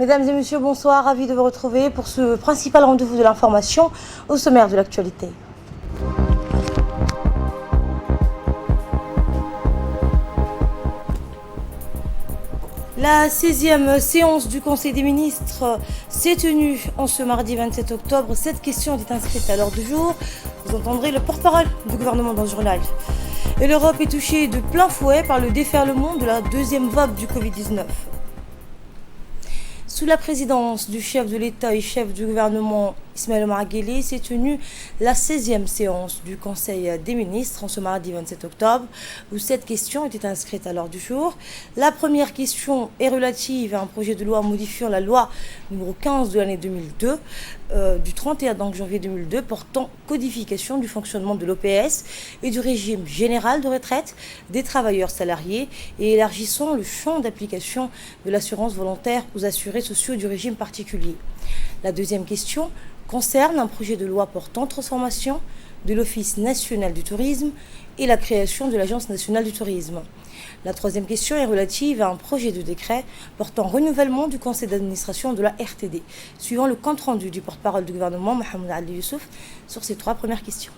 Mesdames et messieurs, bonsoir, ravi de vous retrouver pour ce principal rendez-vous de l'information au sommaire de l'actualité. La 16e séance du Conseil des ministres s'est tenue en ce mardi 27 octobre. Cette question est inscrite à l'ordre du jour. Vous entendrez le porte-parole du gouvernement dans le journal. Et l'Europe est touchée de plein fouet par le déferlement de la deuxième vague du Covid-19. Sous la présidence du chef de l'État et chef du gouvernement Ismaël Omar Guelleh, s'est tenue la 16e séance du Conseil des ministres en ce mardi 27 octobre, où cette question était inscrite à l'ordre du jour. La première question est relative à un projet de loi modifiant la loi numéro 15 de l'année 2002, du 31 janvier 2002, portant codification du fonctionnement de l'OPS et du régime général de retraite des travailleurs salariés et élargissant le champ d'application de l'assurance volontaire aux assurés sociaux du régime particulier. La deuxième question concerne un projet de loi portant transformation de l'Office national du tourisme et la création de l'Agence nationale du tourisme. La troisième question est relative à un projet de décret portant renouvellement du conseil d'administration de la RTD, suivant le compte-rendu du porte-parole du gouvernement, Mohamed Ali Youssouf, sur ces trois premières questions.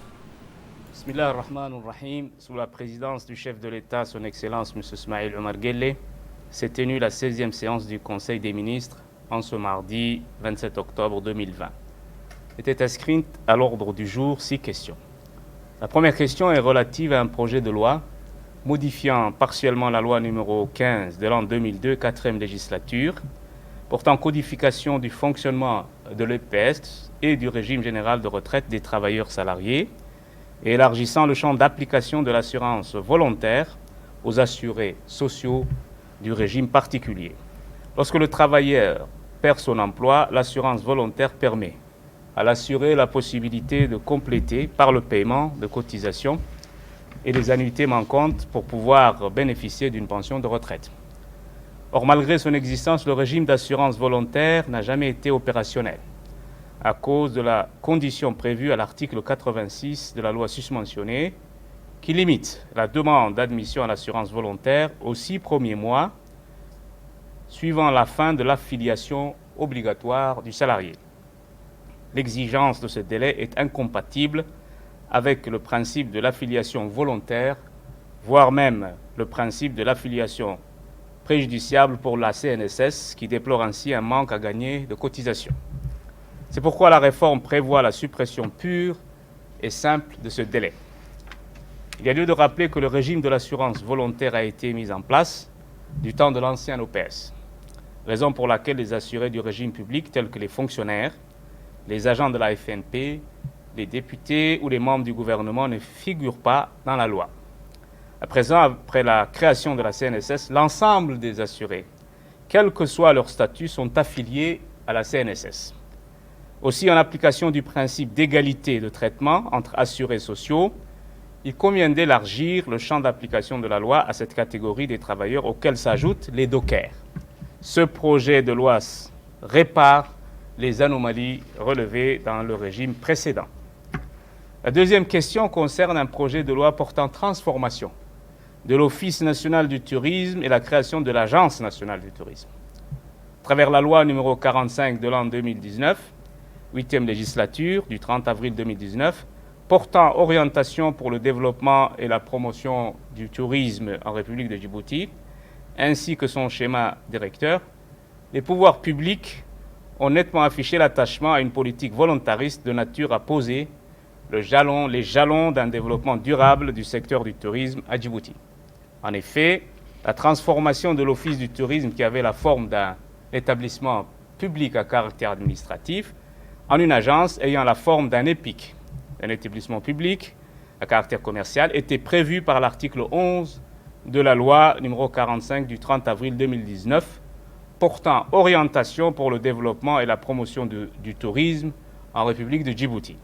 Bismillah ar-Rahman ar-Rahim. Sous la présidence du chef de l'État, son Excellence M. Ismaël Omar Guelleh, s'est tenue la 16e séance du Conseil des ministres en ce mardi 27 octobre 2020. Était inscrite à l'ordre du jour 6 questions. La première question est relative à un projet de loi modifiant partiellement la loi numéro 15 de l'an 2002, 4e législature, portant codification du fonctionnement de l'EPS et du régime général de retraite des travailleurs salariés et élargissant le champ d'application de l'assurance volontaire aux assurés sociaux du régime particulier. Lorsque le travailleur perd son emploi, l'assurance volontaire permet à l'assuré la possibilité de compléter par le paiement de cotisations et des annuités manquantes pour pouvoir bénéficier d'une pension de retraite. Or, malgré son existence, le régime d'assurance volontaire n'a jamais été opérationnel à cause de la condition prévue à l'article 86 de la loi susmentionnée qui limite la demande d'admission à l'assurance volontaire aux 6 premiers mois suivant la fin de l'affiliation obligatoire du salarié. L'exigence de ce délai est incompatible avec le principe de l'affiliation volontaire, voire même le principe de l'affiliation préjudiciable pour la CNSS, qui déplore ainsi un manque à gagner de cotisations. C'est pourquoi la réforme prévoit la suppression pure et simple de ce délai. Il y a lieu de rappeler que le régime de l'assurance volontaire a été mis en place du temps de l'ancien OPS, raison pour laquelle les assurés du régime public, tels que les fonctionnaires, les agents de la FNP, les députés ou les membres du gouvernement ne figurent pas dans la loi. À présent, après la création de la CNSS, l'ensemble des assurés, quel que soit leur statut, sont affiliés à la CNSS. Aussi, en application du principe d'égalité de traitement entre assurés sociaux, il convient d'élargir le champ d'application de la loi à cette catégorie des travailleurs auxquels s'ajoutent les dockers. Ce projet de loi répare les anomalies relevées dans le régime précédent. La deuxième question concerne un projet de loi portant transformation de l'Office national du tourisme et la création de l'Agence nationale du tourisme. À travers la loi numéro 45 de l'an 2019, 8e législature du 30 avril 2019, portant orientation pour le développement et la promotion du tourisme en République de Djibouti, ainsi que son schéma directeur, les pouvoirs publics ont nettement affiché l'attachement à une politique volontariste de nature à poser les jalons d'un développement durable du secteur du tourisme à Djibouti. En effet, la transformation de l'Office du tourisme, qui avait la forme d'un établissement public à caractère administratif, en une agence ayant la forme d'un EPIC, un établissement public à caractère commercial, était prévue par l'article 11 de la loi numéro 45 du 30 avril 2019, portant orientation pour le développement et la promotion du tourisme en République de Djibouti.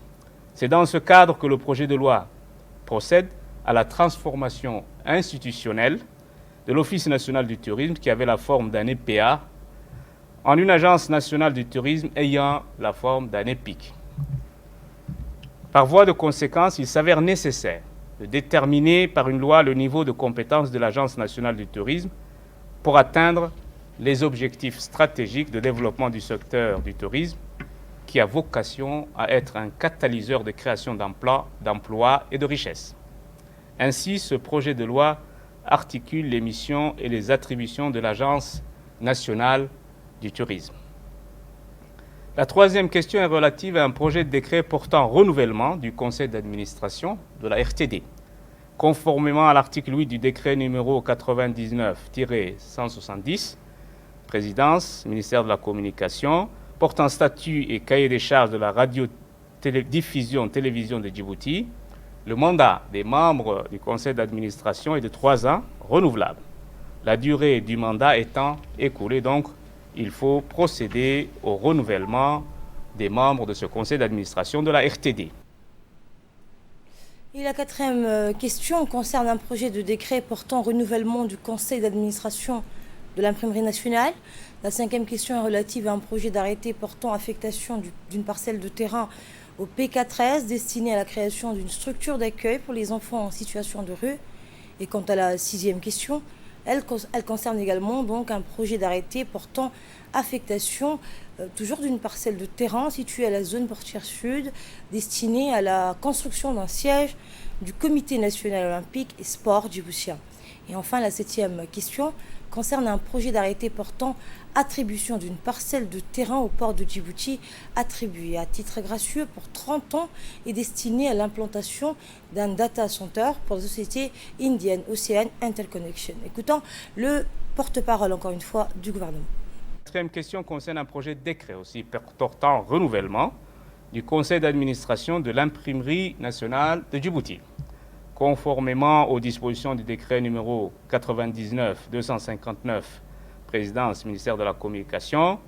C'est dans ce cadre que le projet de loi procède à la transformation institutionnelle de l'Office national du tourisme, qui avait la forme d'un EPA, en une agence nationale du tourisme ayant la forme d'un EPIC. Par voie de conséquence, il s'avère nécessaire de déterminer par une loi le niveau de compétence de l'Agence nationale du tourisme pour atteindre les objectifs stratégiques de développement du secteur du tourisme qui a vocation à être un catalyseur de création d'emplois et de richesses. Ainsi, ce projet de loi articule les missions et les attributions de l'Agence nationale du tourisme. La troisième question est relative à un projet de décret portant renouvellement du conseil d'administration de la RTD. Conformément à l'article 8 du décret numéro 99-170, Présidence, ministère de la Communication, portant statut et cahier des charges de la radiodiffusion télévision de Djibouti, le mandat des membres du conseil d'administration est de 3 ans, renouvelable. La durée du mandat étant écoulée, donc, il faut procéder au renouvellement des membres de ce conseil d'administration de la RTD. Et la quatrième question concerne un projet de décret portant renouvellement du conseil d'administration de l'imprimerie nationale. La cinquième question est relative à un projet d'arrêté portant affectation d'une parcelle de terrain au PK13 destiné à la création d'une structure d'accueil pour les enfants en situation de rue. Et quant à la sixième question, elle concerne également donc un projet d'arrêté portant affectation toujours d'une parcelle de terrain située à la zone portuaire sud destinée à la construction d'un siège du Comité national olympique et sport djiboutien. Et enfin, la septième question concerne un projet d'arrêté portant attribution d'une parcelle de terrain au port de Djibouti attribuée à titre gracieux pour 30 ans et destinée à l'implantation d'un data center pour la société Indian Ocean Interconnection. Écoutons le porte-parole, encore une fois, du gouvernement. La quatrième question concerne un projet de décret aussi portant renouvellement du conseil d'administration de l'imprimerie nationale de Djibouti. Conformément aux dispositions du décret numéro 99-259, Présidence, ministère de la Communication,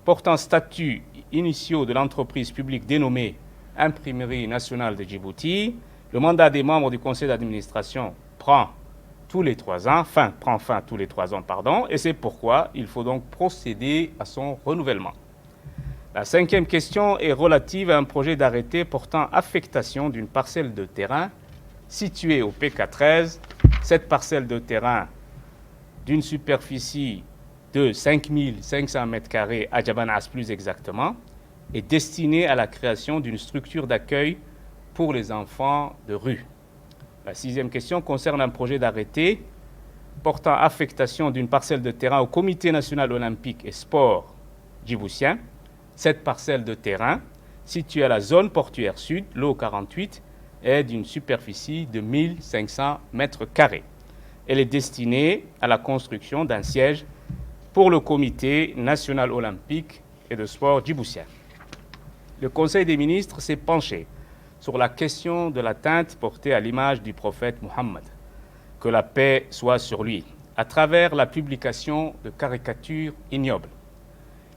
portant statut initiaux de l'entreprise publique dénommée Imprimerie nationale de Djibouti, le mandat des membres du conseil d'administration prend fin tous les 3 ans, et c'est pourquoi il faut donc procéder à son renouvellement. La cinquième question est relative à un projet d'arrêté portant affectation d'une parcelle de terrain située au PK13. Cette parcelle de terrain d'une superficie de 5500 m² à Djabanas plus exactement, est destinée à la création d'une structure d'accueil pour les enfants de rue. La sixième question concerne un projet d'arrêté portant affectation d'une parcelle de terrain au Comité national olympique et sport djiboutien. Cette parcelle de terrain, située à la zone portuaire sud, l'eau 48, est d'une superficie de 1500 m². Elle est destinée à la construction d'un siège pour le Comité national olympique et de sport djiboutien. Le Conseil des ministres s'est penché sur la question de l'atteinte portée à l'image du prophète Mohammed, que la paix soit sur lui, à travers la publication de caricatures ignobles.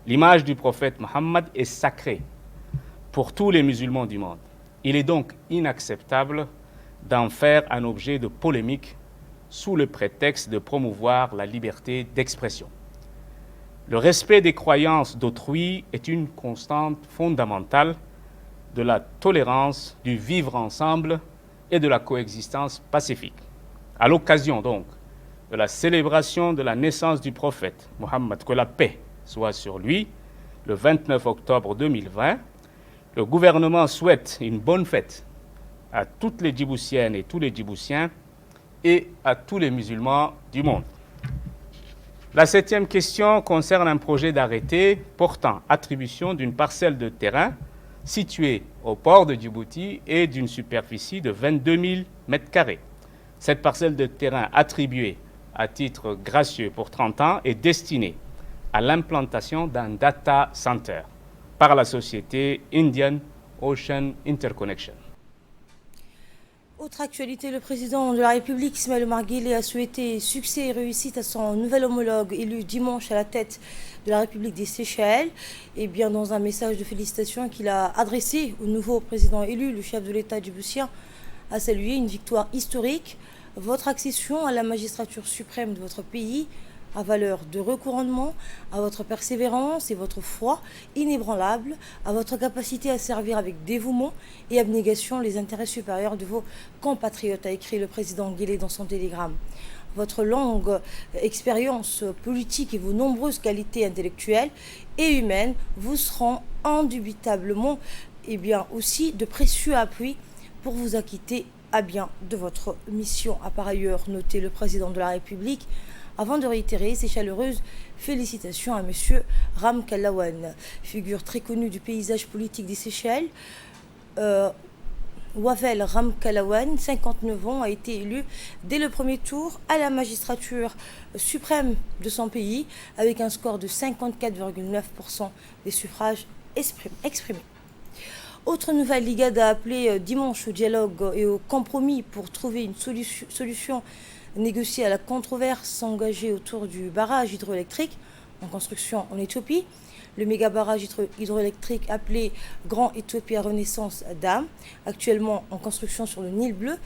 L'image du prophète Mohammed est sacrée pour tous les musulmans du monde. Il est donc inacceptable d'en faire un objet de polémique sous le prétexte de promouvoir la liberté d'expression. Le respect des croyances d'autrui est une constante fondamentale de la tolérance, du vivre ensemble et de la coexistence pacifique. À l'occasion donc de la célébration de la naissance du prophète Mohammed, que la paix soit sur lui, le 29 octobre 2020, le gouvernement souhaite une bonne fête à toutes les Djiboutiennes et tous les Djiboutiens et à tous les musulmans du monde. La septième question concerne un projet d'arrêté portant attribution d'une parcelle de terrain située au port de Djibouti et d'une superficie de 22 000 m². Cette parcelle de terrain attribuée à titre gracieux pour 30 ans est destinée à l'implantation d'un data center par la société Indian Ocean Interconnection. Autre actualité, le président de la République, Ismaël Omar Guelleh, a souhaité succès et réussite à son nouvel homologue élu dimanche à la tête de la République des Seychelles. Et bien dans un message de félicitations qu'il a adressé au nouveau président élu, le chef de l'État djiboutien a salué une victoire historique. Votre accession à la magistrature suprême de votre pays à valeur de recouronnement, à votre persévérance et votre foi inébranlable, à votre capacité à servir avec dévouement et abnégation les intérêts supérieurs de vos compatriotes, a écrit le président Guelleh dans son télégramme. votre longue expérience politique et vos nombreuses qualités intellectuelles et humaines vous seront indubitablement aussi de précieux appuis pour vous acquitter à bien de votre mission, a par ailleurs noté le président de la République, avant de réitérer ses chaleureuses félicitations à M. Ram Kalawan, figure très connue du paysage politique des Seychelles. Wavel Ram Kalawan, 59 ans, a été élu dès le premier tour à la magistrature suprême de son pays avec un score de 54,9% des suffrages exprimés. Autre nouvelle, l'IGAD a appelé dimanche au dialogue et au compromis pour trouver une solution négociée à la controverse engagée autour du barrage hydroélectrique en construction en Éthiopie. Le méga barrage hydroélectrique appelé Grand Ethiopia Renaissance Dam, actuellement en construction sur le Nil Bleu,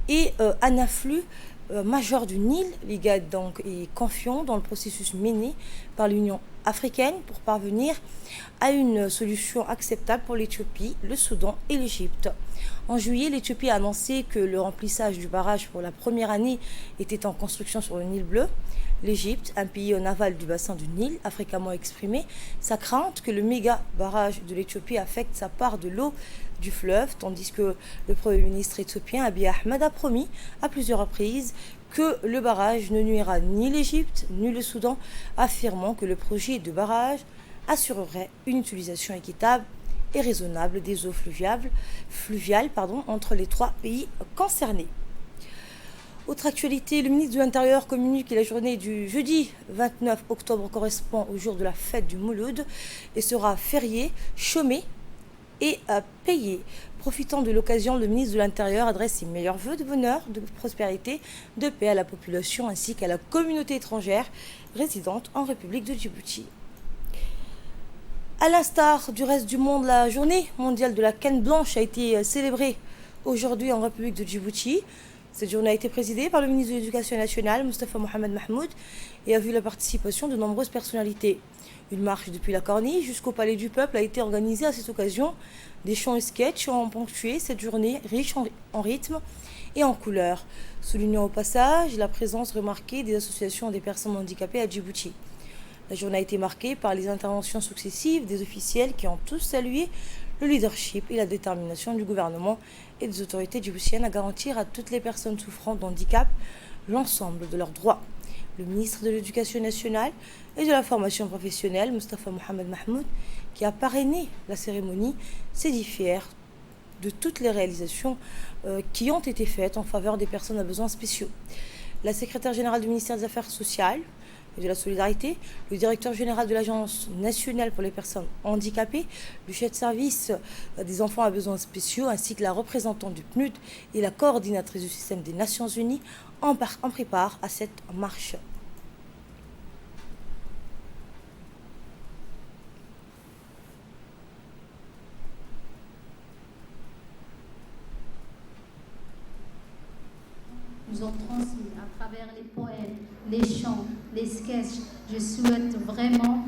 et un afflux majeur du Nil. L'IGAD donc est confiant dans le processus mené par l'Union africaine pour parvenir à une solution acceptable pour l'Éthiopie, le Soudan et l'Égypte. En juillet, l'Éthiopie a annoncé que le remplissage du barrage pour la première année était en construction sur le Nil Bleu. L'Égypte, un pays en aval du bassin du Nil, a fréquemment exprimé sa crainte que le méga barrage de l'Éthiopie affecte sa part de l'eau du fleuve, tandis que le Premier ministre éthiopien Abiy Ahmed a promis à plusieurs reprises que le barrage ne nuira ni l'Égypte ni le Soudan, affirmant que le projet de barrage assurerait une utilisation équitable et raisonnable des eaux fluviales entre les trois pays concernés. Autre actualité, le ministre de l'Intérieur communique que la journée du jeudi 29 octobre correspond au jour de la fête du Mouloud et sera férié, chômé et payé. Profitant de l'occasion, le ministre de l'Intérieur adresse ses meilleurs vœux de bonheur, de prospérité, de paix à la population ainsi qu'à la communauté étrangère résidente en République de Djibouti. À l'instar du reste du monde, la journée mondiale de la canne blanche a été célébrée aujourd'hui en République de Djibouti. Cette journée a été présidée par le ministre de l'Éducation nationale, Moustapha Mohamed Mahmoud, et a vu la participation de nombreuses personnalités. Une marche depuis la Corniche jusqu'au Palais du Peuple a été organisée à cette occasion. Des chants et sketchs ont ponctué cette journée riche en rythme et en couleurs, soulignant au passage la présence remarquée des associations des personnes handicapées à Djibouti. La journée a été marquée par les interventions successives des officiels qui ont tous salué le leadership et la détermination du gouvernement et des autorités djiboutiennes à garantir à toutes les personnes souffrant d'handicap l'ensemble de leurs droits. Le ministre de l'Éducation nationale et de la formation professionnelle, Moustapha Mohamed Mahmoud, qui a parrainé la cérémonie, s'est dit fier de toutes les réalisations qui ont été faites en faveur des personnes à besoins spéciaux. La secrétaire générale du ministère des Affaires sociales et de la solidarité, le directeur général de l'Agence nationale pour les personnes handicapées, le chef de service des enfants à besoins spéciaux, ainsi que la représentante du PNUD et la coordinatrice du système des Nations Unies en pris part à cette marche. Nous ont transmis à travers les poèmes, les chants, les sketchs. Je souhaite vraiment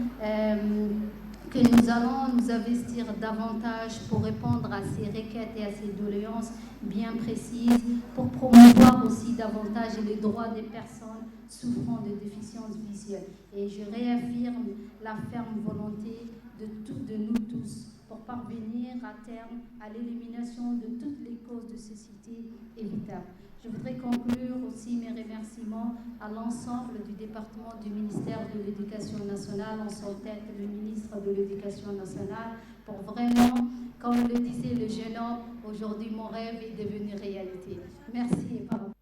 que nous allons nous investir davantage pour répondre à ces requêtes et à ces doléances bien précises, pour promouvoir aussi davantage les droits des personnes souffrant de déficiences visuelles. Et je réaffirme la ferme volonté de nous tous pour parvenir à terme à l'élimination de toutes les causes de cécité évitables. Je voudrais conclure aussi mes remerciements à l'ensemble du département du ministère de l'Éducation nationale, en son tête le ministre de l'Éducation nationale, pour vraiment, comme le disait le jeune homme, aujourd'hui mon rêve est devenu réalité. Merci et pardon.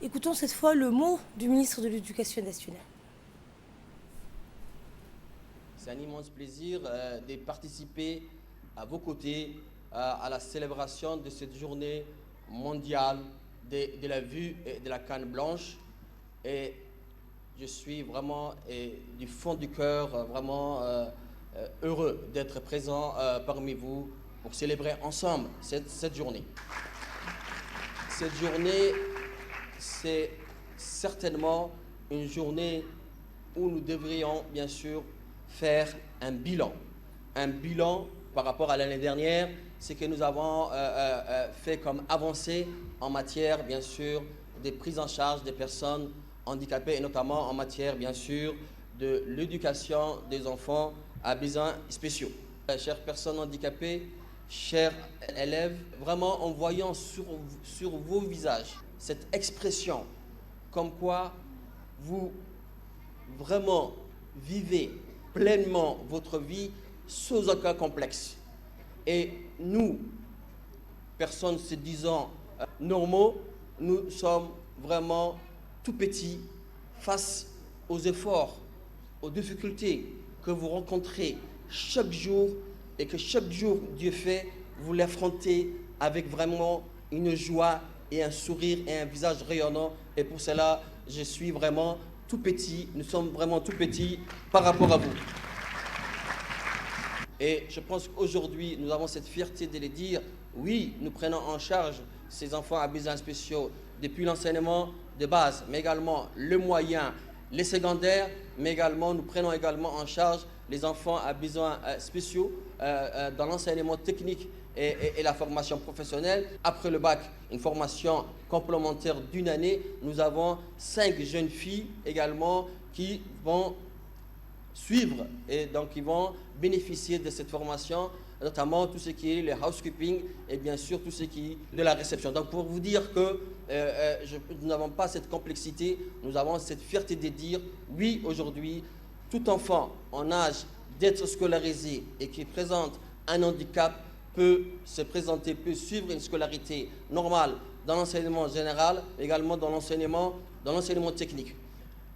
Écoutons cette fois le mot du ministre de l'Éducation nationale. C'est un immense plaisir de participer à vos côtés à la célébration de cette journée mondiale de la vue et de la canne blanche. Et je suis vraiment, du fond du cœur, vraiment heureux d'être présent parmi vous pour célébrer ensemble cette journée. Cette journée, c'est certainement une journée où nous devrions bien sûr faire un bilan par rapport à l'année dernière, ce que nous avons fait comme avancée en matière bien sûr des prises en charge des personnes handicapées, et notamment en matière, bien sûr, de l'éducation des enfants à besoins spéciaux. Chères personnes handicapées, chers élèves, vraiment en voyant sur vos visages cette expression comme quoi vous vraiment vivez pleinement votre vie sans aucun complexe. Et nous, personnes se disant normaux, nous sommes vraiment tout petits face aux efforts, aux difficultés que vous rencontrez chaque jour et que chaque jour Dieu fait, vous l'affrontez avec vraiment une joie et un sourire et un visage rayonnant. Et pour cela, je suis vraiment tout petit, nous sommes vraiment tout petits par rapport à vous. Et je pense qu'aujourd'hui, nous avons cette fierté de les dire, oui, nous prenons en charge ces enfants à besoins spéciaux depuis l'enseignement de base, mais également le moyen, les secondaires, mais également nous prenons également en charge les enfants à besoins spéciaux dans l'enseignement technique et la formation professionnelle. Après le bac, une formation complémentaire d'une année, nous avons 5 jeunes filles également qui vont suivre et donc ils vont bénéficier de cette formation, notamment tout ce qui est le housekeeping et bien sûr tout ce qui est de la réception. Donc pour vous dire que nous n'avons pas cette complexité, nous avons cette fierté de dire oui, aujourd'hui, tout enfant en âge d'être scolarisé et qui présente un handicap peut se présenter, peut suivre une scolarité normale dans l'enseignement général, également dans l'enseignement technique.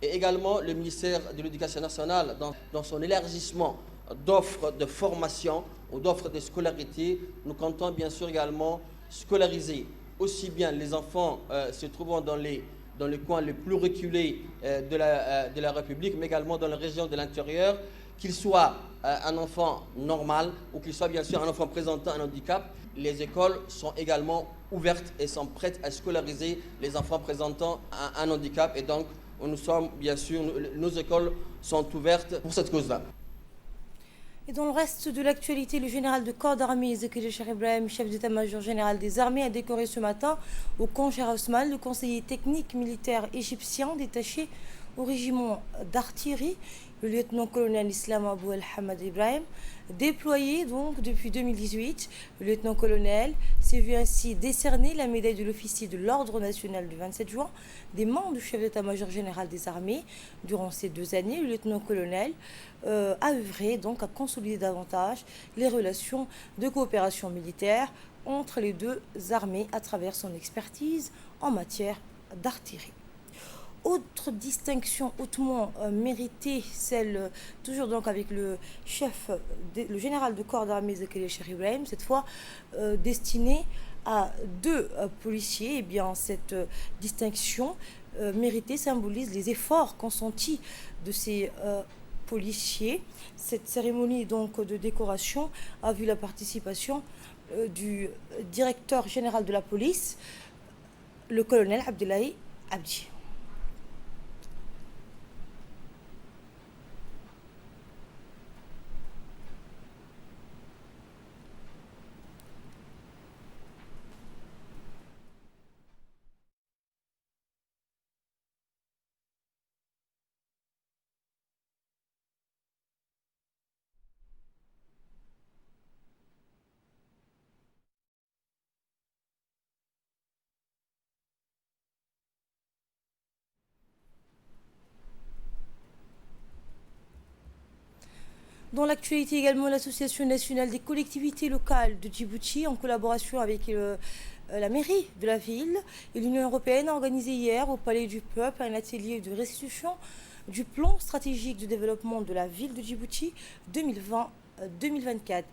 Et également, le ministère de l'Éducation nationale, dans son élargissement d'offres de formation ou d'offres de scolarité, nous comptons bien sûr également scolariser aussi bien les enfants se trouvant dans les coins les plus reculés de la République, mais également dans la région de l'intérieur, qu'il soit un enfant normal ou qu'il soit bien sûr un enfant présentant un handicap. Les écoles sont également ouvertes et sont prêtes à scolariser les enfants présentant un handicap. Et donc, nous sommes, bien sûr, nos écoles sont ouvertes pour cette cause-là. Et dans le reste de l'actualité, le général de corps d'armée Zakaria Cheikh Ibrahim, chef d'état-major général des armées, a décoré ce matin au camp Cheikh Ousmane le conseiller technique militaire égyptien détaché au régiment d'artillerie, le lieutenant-colonel Islam Abou El-Hamad Ibrahim, déployé donc depuis 2018. Le lieutenant-colonel s'est vu ainsi décerner la médaille de l'officier de l'Ordre national du 27 juin des membres du chef d'état-major général des armées. Durant ces 2 années, le lieutenant-colonel a œuvré donc à consolider davantage les relations de coopération militaire entre les 2 armées à travers son expertise en matière d'artillerie. Autre distinction hautement méritée, celle toujours donc avec le général de corps d'armée Zakaria Cheikh Ibrahim, cette fois destinée à 2 policiers. Et bien cette distinction méritée symbolise les efforts consentis de ces policiers. Cette cérémonie donc de décoration a vu la participation du directeur général de la police, le colonel Abdoulaye Abdi. Dans l'actualité également, l'Association nationale des collectivités locales de Djibouti, en collaboration avec la mairie de la ville et l'Union européenne, a organisé hier au Palais du Peuple un atelier de restitution du plan stratégique de développement de la ville de Djibouti 2020-2024.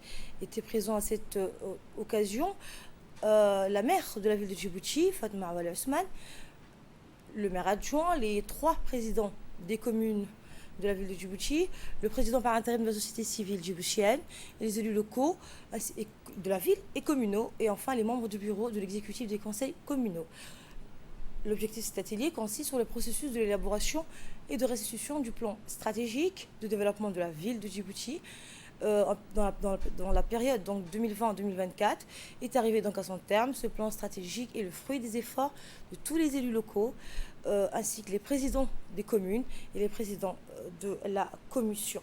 Était présent à cette occasion la maire de la ville de Djibouti, Fatma Awal Ousmane, le maire adjoint, les 3 présidents des communes de la ville de Djibouti, le président par intérim de la société civile djiboutienne, les élus locaux de la ville et communaux, et enfin les membres du bureau de l'exécutif des conseils communaux. L'objectif de cet atelier consiste sur le processus de l'élaboration et de restitution du plan stratégique de développement de la ville de Djibouti dans la période 2020-2024 est arrivé donc à son terme. Ce plan stratégique est le fruit des efforts de tous les élus locaux, ainsi que les présidents des communes et les présidents de la commission.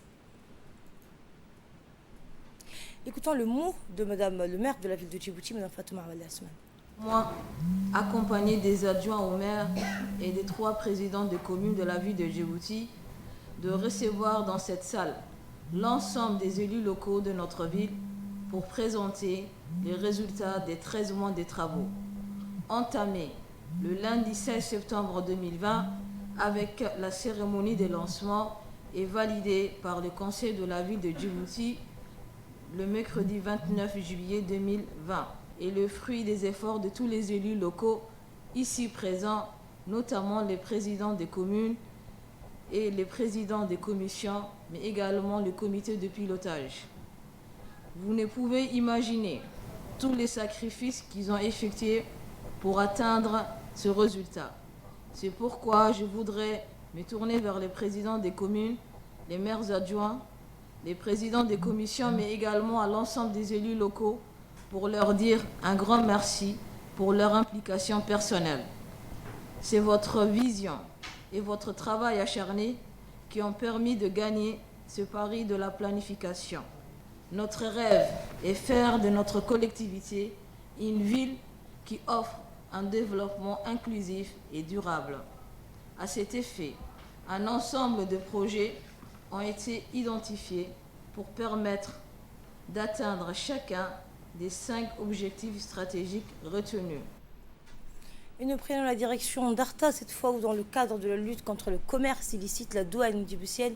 Écoutons le mot de Madame le maire de la ville de Djibouti, Madame Fatouma Al-Asman. Moi, accompagné des adjoints au maire et des 3 présidents de communes de la ville de Djibouti, de recevoir dans cette salle l'ensemble des élus locaux de notre ville pour présenter les résultats des 13 mois des travaux entamés le lundi 16 septembre 2020 avec la cérémonie de lancement et validée par le conseil de la ville de Djibouti le mercredi 29 juillet 2020 et le fruit des efforts de tous les élus locaux ici présents, notamment les présidents des communes et les présidents des commissions, mais également le comité de pilotage. Vous ne pouvez imaginer tous les sacrifices qu'ils ont effectués pour atteindre ce résultat. C'est pourquoi je voudrais me tourner vers les présidents des communes, les maires adjoints, les présidents des commissions, mais également à l'ensemble des élus locaux pour leur dire un grand merci pour leur implication personnelle. C'est votre vision et votre travail acharné qui ont permis de gagner ce pari de la planification. Notre rêve est faire de notre collectivité une ville qui offre un développement inclusif et durable. À cet effet, un ensemble de projets ont été identifiés pour permettre d'atteindre chacun des 5 objectifs stratégiques retenus. Et nous prenons la direction d'Arta, cette fois où dans le cadre de la lutte contre le commerce illicite, la douane djiboutienne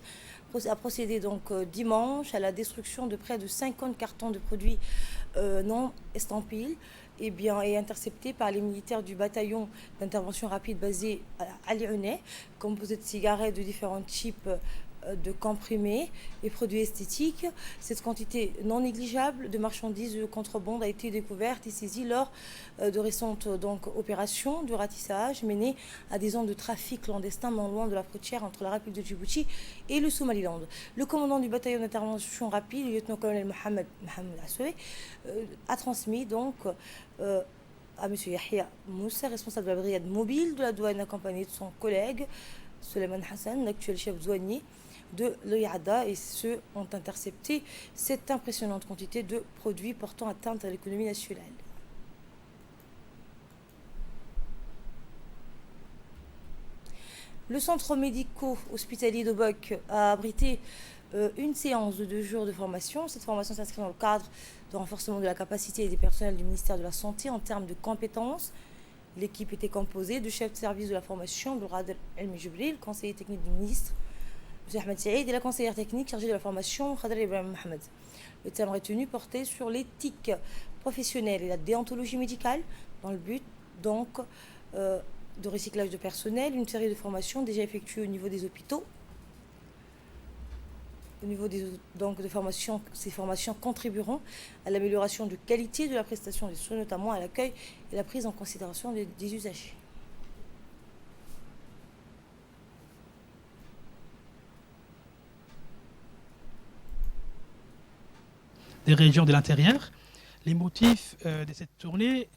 a procédé donc dimanche à la destruction de près de 50 cartons de produits non estampillés et interceptés par les militaires du bataillon d'intervention rapide basé à Lyounais, composé de cigarettes de différents types de comprimés et produits esthétiques. Cette quantité non négligeable de marchandises de contrebande a été découverte et saisie lors de récentes opérations de ratissage menées à des zones de trafic clandestin non loin de la frontière entre la République de Djibouti et le Somaliland. Le commandant du bataillon d'intervention rapide, le lieutenant-colonel Mohamed Assoué, a transmis à M. Yahya Moussa, responsable de la brigade mobile de la douane, accompagné de son collègue Suleiman Hassan, l'actuel chef douanier de l'OIADA, et ceux ont intercepté cette impressionnante quantité de produits portant atteinte à l'économie nationale. Le centre médico-hospitalier d'Obok a abrité une séance de 2 jours de formation. Cette formation s'inscrit dans le cadre de renforcement de la capacité des personnels du ministère de la Santé en termes de compétences. L'équipe était composée de chefs de service de la formation, Abdelkader El Jibril, conseiller technique du ministre, M. Ahmed Saïd, et la conseillère technique chargée de la formation, Khadr Ibrahim Mohamed. Le thème retenu portait sur l'éthique professionnelle et la déontologie médicale, dans le but de recyclage de personnel, une série de formations déjà effectuées au niveau des hôpitaux. Au niveau de formation, ces formations contribueront à l'amélioration de qualité de la prestation des soins, notamment à l'accueil et la prise en considération des usagers. Des régions de l'intérieur. Les motifs de cette tournée,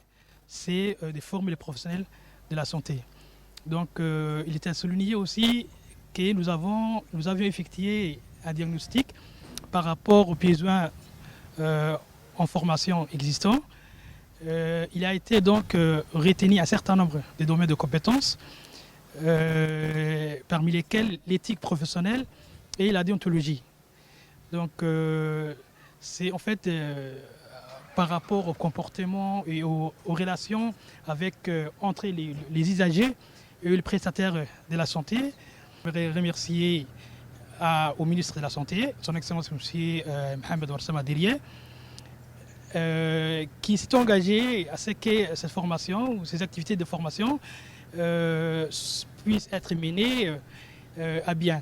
c'est de former les professionnels de la santé. Donc, il était souligné aussi que nous avions effectué un diagnostic par rapport aux besoins en formation existants. Il a été donc retenu un certain nombre de domaines de compétences, parmi lesquels l'éthique professionnelle et la déontologie. Donc, c'est en fait par rapport au comportement et aux relations entre les usagers et les prestataires de la santé. Je voudrais remercier au ministre de la Santé, son Excellence M. Mohamed Warsama Dirie, qui s'est engagé à ce que cette formation ou ces activités de formation puissent être menées à bien.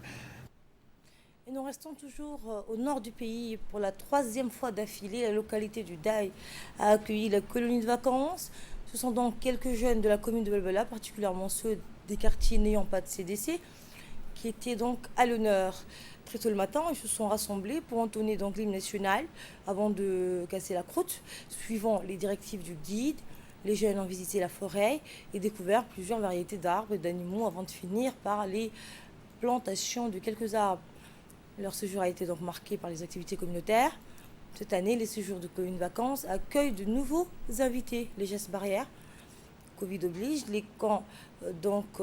Et nous restons toujours au nord du pays. Pour la 3e fois d'affilée, la localité du Daï a accueilli la colonie de vacances. Ce sont donc quelques jeunes de la commune de Belbela, particulièrement ceux des quartiers n'ayant pas de CDC, qui étaient donc à l'honneur. très tôt le matin, ils se sont rassemblés pour entonner donc l'hymne national avant de casser la croûte, suivant les directives du guide. Les jeunes ont visité la forêt et découvert plusieurs variétés d'arbres et d'animaux avant de finir par les plantations de quelques arbres. Leur séjour a été donc marqué par les activités communautaires. Cette année, les séjours de colonies de vacances accueillent de nouveaux invités. Les gestes barrières, Covid oblige, les camps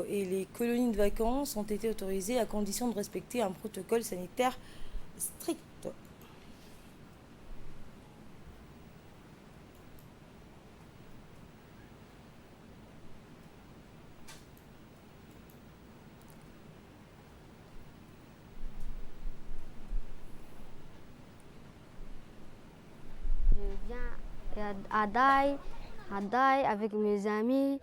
et les colonies de vacances ont été autorisés à condition de respecter un protocole sanitaire strict. Je viens à Daï avec mes amis.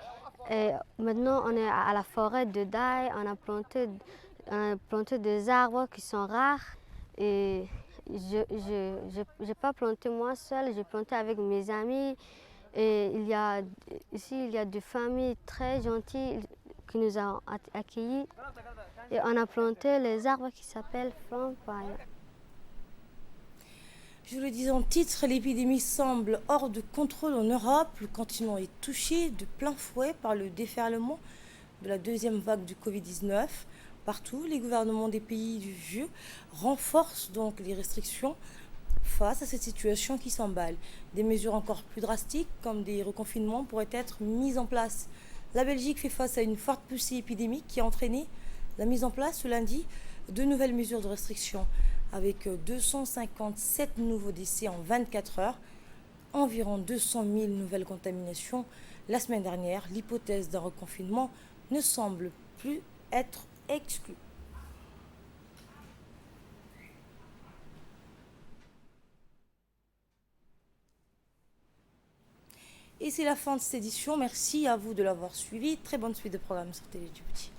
Et maintenant, on est à la forêt de Daï. On a planté des arbres qui sont rares. Et je n'ai pas planté moi seule, j'ai planté avec mes amis. Et ici, il y a des familles très gentilles qui nous ont accueillis. Et on a planté les arbres qui s'appellent Flampaya. Je le disais en titre, l'épidémie semble hors de contrôle en Europe. Le continent est touché de plein fouet par le déferlement de la deuxième vague du Covid-19. Partout, les gouvernements des pays du vieux renforcent donc les restrictions face à cette situation qui s'emballe. Des mesures encore plus drastiques, comme des reconfinements, pourraient être mises en place. La Belgique fait face à une forte poussée épidémique qui a entraîné la mise en place ce lundi de nouvelles mesures de restriction, avec 257 nouveaux décès en 24 heures, environ 200 000 nouvelles contaminations la semaine dernière. L'hypothèse d'un reconfinement ne semble plus être exclue. Et c'est la fin de cette édition. Merci à vous de l'avoir suivi. Très bonne suite de programme sur Télé Djibouti.